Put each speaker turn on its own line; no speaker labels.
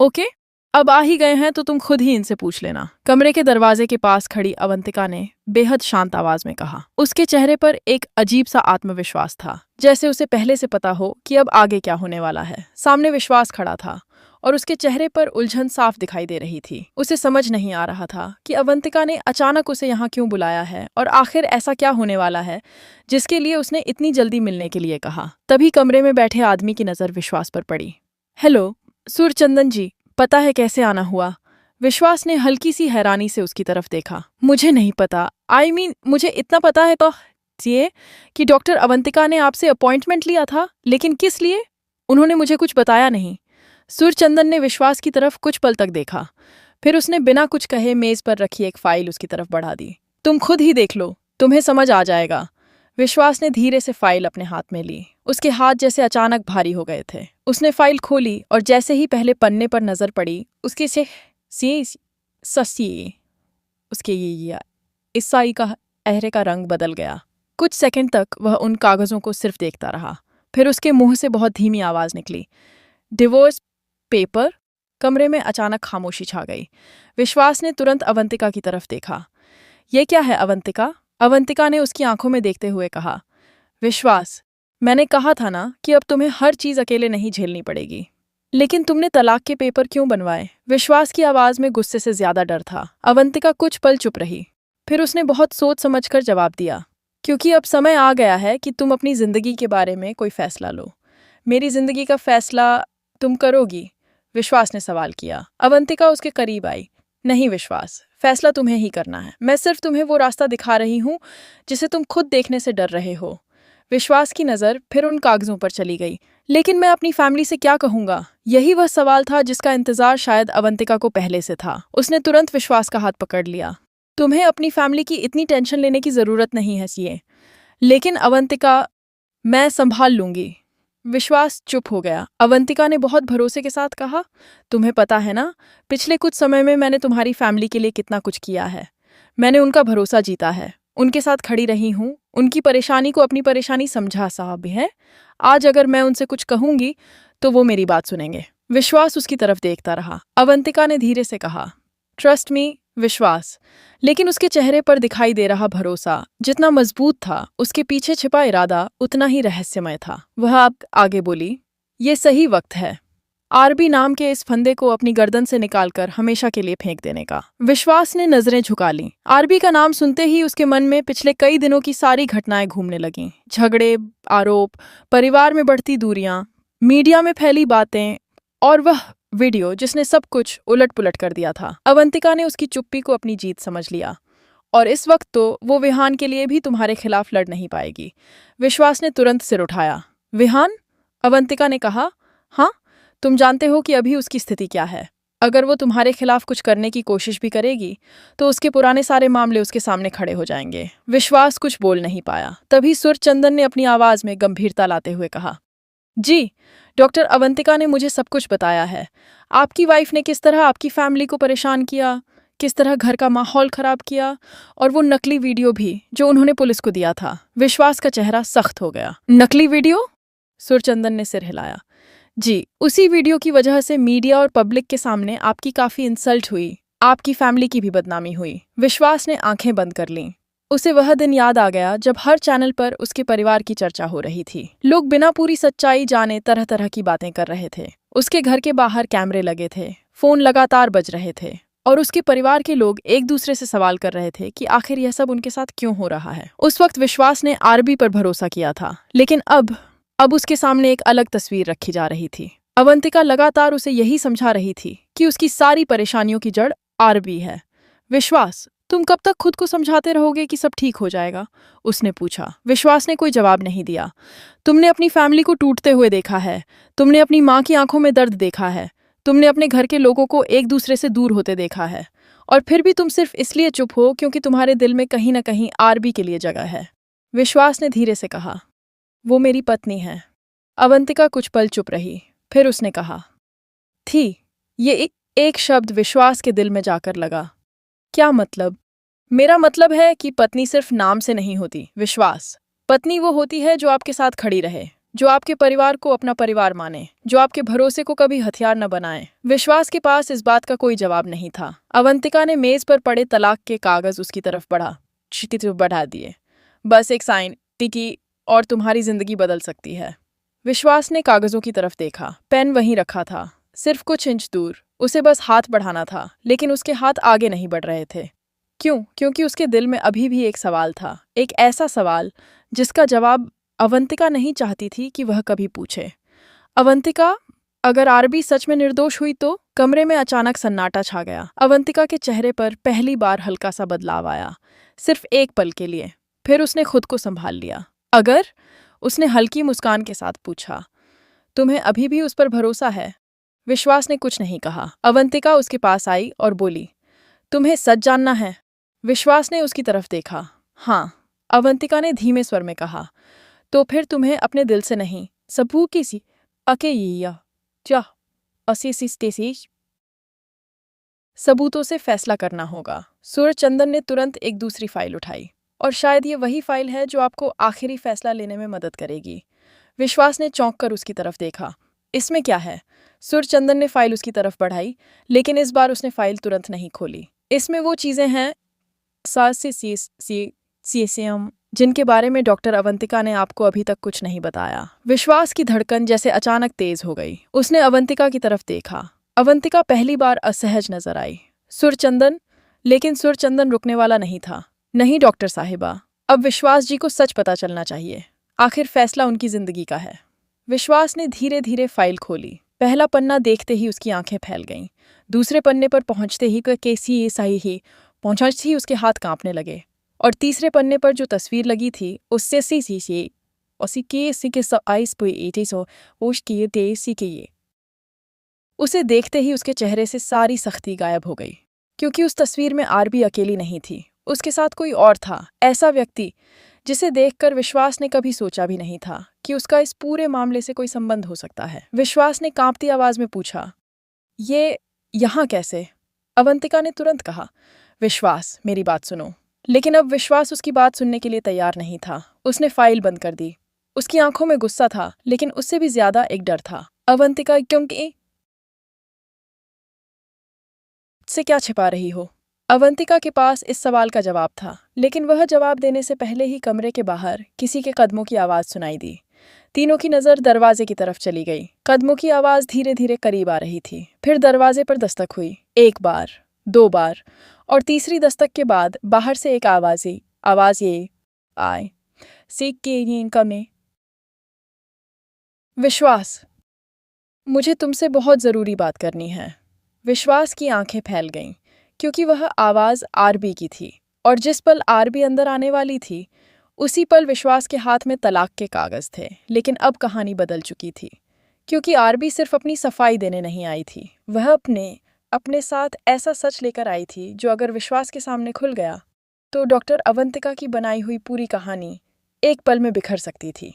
Okay, अब आ ही गए हैं तो तुम खुद ही इनसे पूछ लेना, कमरे के दरवाजे के पास खड़ी अवंतिका ने बेहद शांत आवाज में कहा। उसके चेहरे पर एक अजीब सा आत्मविश्वास था, जैसे उसे पहले से पता हो कि अब आगे क्या होने वाला है। सामने विश्वास खड़ा था और उसके चेहरे पर उलझन साफ दिखाई दे रही थी। उसे समझ नहीं आ रहा था कि अवंतिका ने अचानक उसे यहाँ क्यों बुलाया है और आखिर ऐसा क्या होने वाला है जिसके लिए उसने इतनी जल्दी मिलने के लिए कहा। तभी कमरे में बैठे आदमी की नजर विश्वास पर पड़ी। हेलो सूरचंदन जी, पता है कैसे आना हुआ? विश्वास ने हल्की सी हैरानी से उसकी तरफ देखा। मुझे नहीं पता, मुझे इतना पता है ये कि डॉक्टर अवंतिका ने आपसे अपॉइंटमेंट लिया था, लेकिन किस लिए? उन्होंने मुझे कुछ बताया नहीं। सूरचंदन ने विश्वास की तरफ कुछ पल तक देखा, फिर उसने बिना कुछ कहे मेज पर रखी एक फाइल उसकी तरफ बढ़ा दी। तुम खुद ही देख लो, तुम्हें समझ आ जाएगा। विश्वास ने धीरे से फाइल अपने हाथ में ली। उसके हाथ जैसे अचानक भारी हो गए थे। उसने फाइल खोली और जैसे ही पहले पन्ने पर नजर पड़ी, उसके ईसाई का चेहरे का रंग बदल गया। कुछ सेकंड तक वह उन कागजों को सिर्फ देखता रहा, फिर उसके मुंह से बहुत धीमी आवाज निकली, डिवोर्स पेपर। कमरे में अचानक खामोशी छा गई। विश्वास ने तुरंत अवंतिका की तरफ देखा। ये क्या है अवंतिका? अवंतिका ने उसकी आंखों में देखते हुए कहा। विश्वास, मैंने कहा था ना कि अब तुम्हें हर चीज अकेले नहीं झेलनी पड़ेगी। लेकिन तुमने तलाक के पेपर क्यों बनवाए? विश्वास की आवाज में गुस्से से ज्यादा डर था। अवंतिका कुछ पल चुप रही, फिर उसने बहुत सोच समझकर जवाब दिया, क्योंकि अब समय आ गया है कि तुम अपनी जिंदगी के बारे में कोई फैसला लो। मेरी जिंदगी का फैसला तुम करोगी? विश्वास ने सवाल किया। अवंतिका उसके करीब आई। नहीं विश्वास, फैसला तुम्हें ही करना है। मैं सिर्फ तुम्हें वो रास्ता दिखा रही हूँ जिसे तुम खुद देखने से डर रहे हो। विश्वास की नज़र फिर उन कागजों पर चली गई। लेकिन मैं अपनी फैमिली से क्या कहूँगा? यही वह सवाल था जिसका इंतजार शायद अवंतिका को पहले से था। उसने तुरंत विश्वास का हाथ पकड़ लिया। तुम्हें अपनी फैमिली की इतनी टेंशन लेने की जरूरत नहीं है ये। लेकिन अवंतिका, मैं संभाल लूंगी। विश्वास चुप हो गया। अवंतिका ने बहुत भरोसे के साथ कहा, तुम्हें पता है ना, पिछले कुछ समय में मैंने तुम्हारी फैमिली के लिए कितना कुछ किया है। मैंने उनका भरोसा जीता है, उनके साथ खड़ी रही हूँ, उनकी परेशानी को अपनी परेशानी समझा साहब है। आज अगर मैं उनसे कुछ कहूंगी तो वो मेरी बात सुनेंगे। विश्वास उसकी तरफ देखता रहा। अवंतिका ने धीरे से कहा, ट्रस्ट मी विश्वास। लेकिन उसके चेहरे पर दिखाई दे रहा भरोसा जितना मजबूत था, उसके पीछे छिपा इरादा उतना ही रहस्यमय था। वह अब आगे बोली, ये सही वक्त है आरबी नाम के इस फंदे को अपनी गर्दन से निकालकर हमेशा के लिए फेंक देने का। विश्वास ने नजरें झुका लीं। आरबी का नाम सुनते ही उसके मन में पिछले कई दिनों की सारी घटनाएं घूमने लगीं। झगड़े, आरोप, परिवार में बढ़ती दूरियां, मीडिया में फैली बातें और वह वीडियो जिसने सब कुछ उलट पुलट कर दिया था। अवंतिका ने उसकी चुप्पी को अपनी जीत समझ लिया, और इस वक्त तो वो विहान के लिए भी तुम्हारे खिलाफ लड़ नहीं पाएगी। विश्वास ने तुरंत सिर उठाया। विहान? अवंतिका ने कहा, हाँ, तुम जानते हो कि अभी उसकी स्थिति क्या है। अगर वो तुम्हारे खिलाफ कुछ करने की कोशिश भी करेगी तो उसके पुराने सारे मामले उसके सामने खड़े हो जाएंगे। विश्वास कुछ बोल नहीं पाया। तभी सूरचंदन ने अपनी आवाज में गंभीरता लाते हुए कहा, जी, डॉक्टर अवंतिका ने मुझे सब कुछ बताया है। आपकी वाइफ ने किस तरह आपकी फैमिली को परेशान किया, किस तरह घर का माहौल खराब किया, और वो नकली वीडियो भी जो उन्होंने पुलिस को दिया था। विश्वास का चेहरा सख्त हो गया। नकली वीडियो? सूरचंदन ने सिर हिलाया। जी, उसी वीडियो की वजह से मीडिया और पब्लिक के सामने आपकी काफी इंसल्ट हुई, आपकी फैमिली की भी बदनामी हुई। विश्वास ने आंखें बंद कर लीं। उसे वह दिन याद आ गया जब हर चैनल पर उसके परिवार की चर्चा हो रही थी। लोग बिना पूरी सच्चाई जाने तरह तरह की बातें कर रहे थे। उसके घर के बाहर कैमरे लगे थे, फोन लगातार बज रहे थे, और उसके परिवार के लोग एक दूसरे से सवाल कर रहे थे कि आखिर यह सब उनके साथ क्यों हो रहा है। उस वक्त विश्वास ने आरबी पर भरोसा किया था, लेकिन अब उसके सामने एक अलग तस्वीर रखी जा रही थी। अवंतिका लगातार उसे यही समझा रही थी कि उसकी सारी परेशानियों की जड़ आरबी है। विश्वास, तुम कब तक खुद को समझाते रहोगे कि सब ठीक हो जाएगा? उसने पूछा। विश्वास ने कोई जवाब नहीं दिया। तुमने अपनी फैमिली को टूटते हुए देखा है, तुमने अपनी माँ की आंखों में दर्द देखा है, तुमने अपने घर के लोगों को एक दूसरे से दूर होते देखा है, और फिर भी तुम सिर्फ इसलिए चुप हो क्योंकि तुम्हारे दिल में कहीं ना कहीं आरबी के लिए जगह है। विश्वास ने धीरे से कहा, वो मेरी पत्नी है। अवंतिका कुछ पल चुप रही, फिर उसने कहा, थी। ये एक शब्द विश्वास के दिल में जाकर लगा। क्या मतलब? मेरा मतलब है कि पत्नी सिर्फ नाम से नहीं होती विश्वास। पत्नी वो होती है जो आपके साथ खड़ी रहे, जो आपके परिवार को अपना परिवार माने, जो आपके भरोसे को कभी हथियार न बनाए। विश्वास के पास इस बात का कोई जवाब नहीं था। अवंतिका ने मेज पर पड़े तलाक के कागज उसकी तरफ बढ़ा दिए। बस एक साइन टिकी और तुम्हारी जिंदगी बदल सकती है। विश्वास ने कागजों की तरफ देखा। पेन वहीं रखा था, सिर्फ कुछ इंच दूर। उसे बस हाथ बढ़ाना था, लेकिन उसके हाथ आगे नहीं बढ़ रहे थे। क्यों? क्योंकि उसके दिल में अभी भी एक सवाल था, एक ऐसा सवाल जिसका जवाब अवंतिका नहीं चाहती थी कि वह कभी पूछे। अवंतिका, अगर आरबी सच में निर्दोष हुई तो? कमरे में अचानक सन्नाटा छा गया। अवंतिका के चेहरे पर पहली बार हल्का सा बदलाव आया, सिर्फ एक पल के लिए। फिर उसने खुद को संभाल लिया। अगर? उसने हल्की मुस्कान के साथ पूछा। तुम्हें अभी भी उस पर भरोसा है? विश्वास ने कुछ नहीं कहा। अवंतिका उसके पास आई और बोली, तुम्हें सच जानना है? विश्वास ने उसकी तरफ देखा। हाँ, अवंतिका ने धीमे स्वर में कहा। तो फिर तुम्हें अपने दिल से नहीं, सबूत की सी सबूतों से फैसला करना होगा। सूर्यचंदन ने तुरंत एक दूसरी फाइल उठाई। और शायद ये वही फाइल है जो आपको आखिरी फैसला लेने में मदद करेगी। विश्वास ने चौंक कर उसकी तरफ देखा। इसमें क्या है? सूर्यचंदन ने फाइल उसकी तरफ बढ़ाई, लेकिन इस बार उसने फाइल तुरंत नहीं खोली। इसमें वो चीजें हैं जिनके बारे में डॉक्टर अवंतिका ने आपको अभी तक कुछ नहीं बताया। विश्वास की धड़कन जैसे अचानक तेज हो गई। उसने अवंतिका की तरफ देखा। अवंतिका पहली बार असहज नजर आई। सुरचंदन, लेकिन सुरचंदन रुकने वाला नहीं था। नहीं डॉक्टर साहिबा, अब विश्वास जी को सच पता चलना चाहिए। आखिर फैसला उनकी जिंदगी का है। विश्वास ने धीरे धीरे फाइल खोली। पहला पन्ना देखते ही उसकी आंखें फैल गईं। दूसरे पन्ने पर पहुंचते ही उसके हाथ कांपने लगे। और तीसरे पन्ने पर जो तस्वीर लगी थी उससे उसे देखते ही उसके चेहरे से सारी सख्ती गायब हो गई। क्योंकि उस तस्वीर में आरबी अकेली नहीं थी, उसके साथ कोई और था। ऐसा व्यक्ति जिसे देखकर विश्वास ने कभी सोचा भी नहीं था कि उसका इस पूरे मामले से कोई संबंध हो सकता है। विश्वास ने कांपती आवाज में पूछा, ये यहाँ कैसे? अवंतिका ने तुरंत कहा, विश्वास मेरी बात सुनो। लेकिन अब विश्वास उसकी बात सुनने के लिए तैयार नहीं था। उसने फाइल बंद कर दी। उसकी आंखों में गुस्सा था, लेकिन उससे भी ज्यादा एक डर था। अवंतिका, क्योंकि से क्या छिपा रही हो? अवंतिका के पास इस सवाल का जवाब था, लेकिन वह जवाब देने से पहले ही कमरे के बाहर किसी के कदमों की आवाज सुनाई दी। तीनों की नजर दरवाजे की तरफ चली गई। कदमों की आवाज धीरे धीरे करीब आ रही थी। फिर दरवाजे पर दस्तक हुई। एक बार, दो बार, और तीसरी दस्तक के बाद बाहर से एक आवाज ये आए, सीख के कमे। विश्वास, मुझे तुमसे बहुत जरूरी बात करनी है। विश्वास की आंखें फैल गईं, क्योंकि वह आवाज आरबी की थी। और जिस पल आरबी अंदर आने वाली थी, उसी पल विश्वास के हाथ में तलाक के कागज थे। लेकिन अब कहानी बदल चुकी थी, क्योंकि आरबी सिर्फ अपनी सफाई देने नहीं आई थी। वह अपने साथ ऐसा सच लेकर आई थी जो अगर विश्वास के सामने खुल गया तो डॉक्टर अवंतिका की बनाई हुई पूरी कहानी एक पल में बिखर सकती थी।